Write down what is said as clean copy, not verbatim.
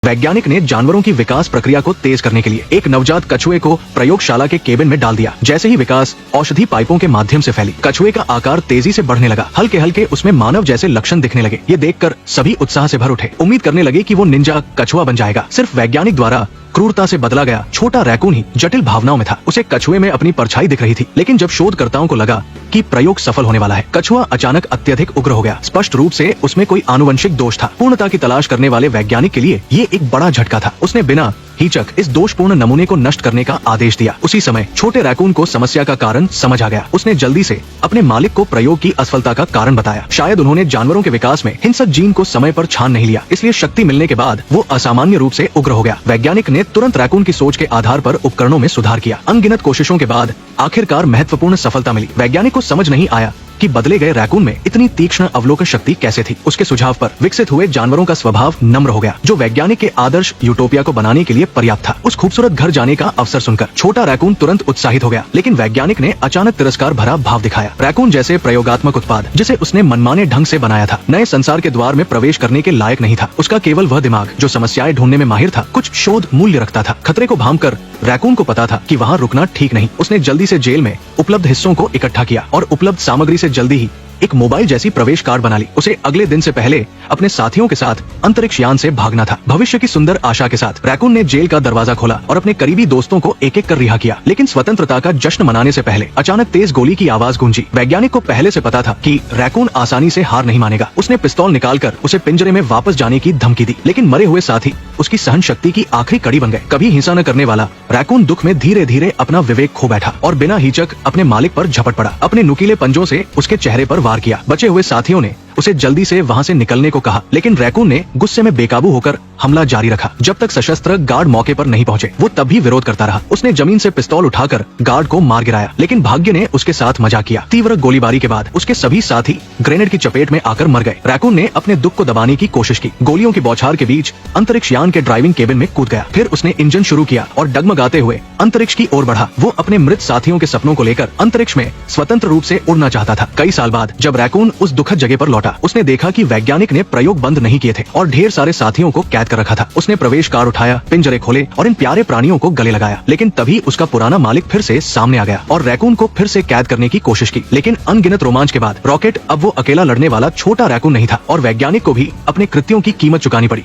वैज्ञानिक ने जानवरों की विकास प्रक्रिया को तेज करने के लिए एक नवजात कछुए को प्रयोगशाला के केबिन में डाल दिया। जैसे ही विकास औषधि पाइपों के माध्यम से फैली, कछुए का आकार तेजी से बढ़ने लगा। हल्के हल्के उसमें मानव जैसे लक्षण दिखने लगे। ये देखकर सभी उत्साह से भर उठे, उम्मीद करने लगे कि वो निंजा कछुआ बन जाएगा। सिर्फ वैज्ञानिक द्वारा क्रूरता से बदला गया छोटा रैकून ही जटिल भावनाओं में था। उसे कछुए में अपनी परछाई दिख रही थी, लेकिन जब शोधकर्ताओं को लगा कि प्रयोग सफल होने वाला है, कछुआ अचानक अत्यधिक उग्र हो गया। स्पष्ट रूप से उसमें कोई आनुवंशिक दोष था। पूर्णता की तलाश करने वाले वैज्ञानिक के लिए ये एक बड़ा झटका था। उसने बिना हिचक इस दोषपूर्ण नमूने को नष्ट करने का आदेश दिया। उसी समय छोटे रैकून को समस्या का कारण समझ आ गया। उसने जल्दी से अपने मालिक को प्रयोग की असफलता का कारण बताया। शायद उन्होंने जानवरों के विकास में हिंसक जीन को समय पर छान नहीं लिया, इसलिए शक्ति मिलने के बाद वो असामान्य रूप से उग्र हो गया। वैज्ञानिक ने तुरंत रैकून की सोच के आधार पर उपकरणों में सुधार किया। अनगिनत कोशिशों के बाद आखिरकार महत्वपूर्ण सफलता मिली। वैज्ञानिक को समझ नहीं आया कि बदले गए रैकून में इतनी तीक्ष्ण अवलोकन शक्ति कैसे थी। उसके सुझाव पर विकसित हुए जानवरों का स्वभाव नम्र हो गया, जो वैज्ञानिक के आदर्श यूटोपिया को बनाने के लिए पर्याप्त था। उस खूबसूरत घर जाने का अवसर सुनकर छोटा रैकून तुरंत उत्साहित हो गया, लेकिन वैज्ञानिक ने अचानक तिरस्कार भरा भाव दिखाया। रैकून जैसे प्रयोगात्मक उत्पाद, जिसे उसने मनमाने ढंग से बनाया था, नए संसार के द्वार में प्रवेश करने के लायक नहीं था। उसका केवल वह दिमाग जो समस्याएं ढूंढने में माहिर था, कुछ शोध मूल्य रखता था। खतरे को भांपकर रैकून को पता था कि वहाँ रुकना ठीक नहीं। उसने जल्दी से जेल में उपलब्ध हिस्सों को इकट्ठा किया और उपलब्ध सामग्री से जल्दी ही एक मोबाइल जैसी प्रवेश कार्ड बना ली। उसे अगले दिन से पहले अपने साथियों के साथ अंतरिक्ष यान से भागना था। भविष्य की सुंदर आशा के साथ रैकून ने जेल का दरवाजा खोला और अपने करीबी दोस्तों को एक एक कर रिहा किया। लेकिन स्वतंत्रता का जश्न मनाने से पहले अचानक तेज गोली की आवाज गूंजी। वैज्ञानिक को पहले से पता था कि रैकून आसानी से हार नहीं मानेगा। उसने पिस्तौल निकालकर उसे पिंजरे में वापस जाने की धमकी दी, लेकिन मरे हुए साथी उसकी सहन शक्ति की आखिरी कड़ी बन गए। कभी हिंसा न करने वाला रैकून दुख में धीरे धीरे अपना विवेक खो बैठा और बिना हिचक अपने मालिक पर झपट पड़ा। अपने नुकीले पंजों से उसके चेहरे पर वार किया। बचे हुए साथियों ने उसे जल्दी से वहां से निकलने को कहा, लेकिन रैकून ने गुस्से में बेकाबू होकर हमला जारी रखा। जब तक सशस्त्र गार्ड मौके पर नहीं पहुंचे, वो तब भी विरोध करता रहा। उसने जमीन से पिस्तौल उठाकर गार्ड को मार गिराया, लेकिन भाग्य ने उसके साथ मजाक किया। तीव्र गोलीबारी के बाद उसके सभी साथी ग्रेनेड की चपेट में आकर मर गए। रैकून ने अपने दुख को दबाने की कोशिश की। गोलियों की बौछार के बीच अंतरिक्ष यान के ड्राइविंग केबिन में कूद गया। फिर उसने इंजन शुरू किया और डगमगाते हुए अंतरिक्ष की ओर बढ़ा। वो अपने मृत साथियों के सपनों को लेकर अंतरिक्ष में स्वतंत्र रूप से उड़ना चाहता था। कई साल बाद जब रैकून उस दुखद जगह पर लौटा, उसने देखा कि वैज्ञानिक ने प्रयोग बंद नहीं किए थे और ढेर सारे साथियों को कैद कर रखा था। उसने प्रवेश कार्ड उठाया, पिंजरे खोले और इन प्यारे प्राणियों को गले लगाया। लेकिन तभी उसका पुराना मालिक फिर से सामने आ गया और रैकून को फिर से कैद करने की कोशिश की। लेकिन अनगिनत रोमांच के बाद रॉकेट अब वो अकेला लड़ने वाला छोटा रैकून नहीं था और वैज्ञानिक को भी अपने कृत्यों की कीमत चुकानी पड़ी।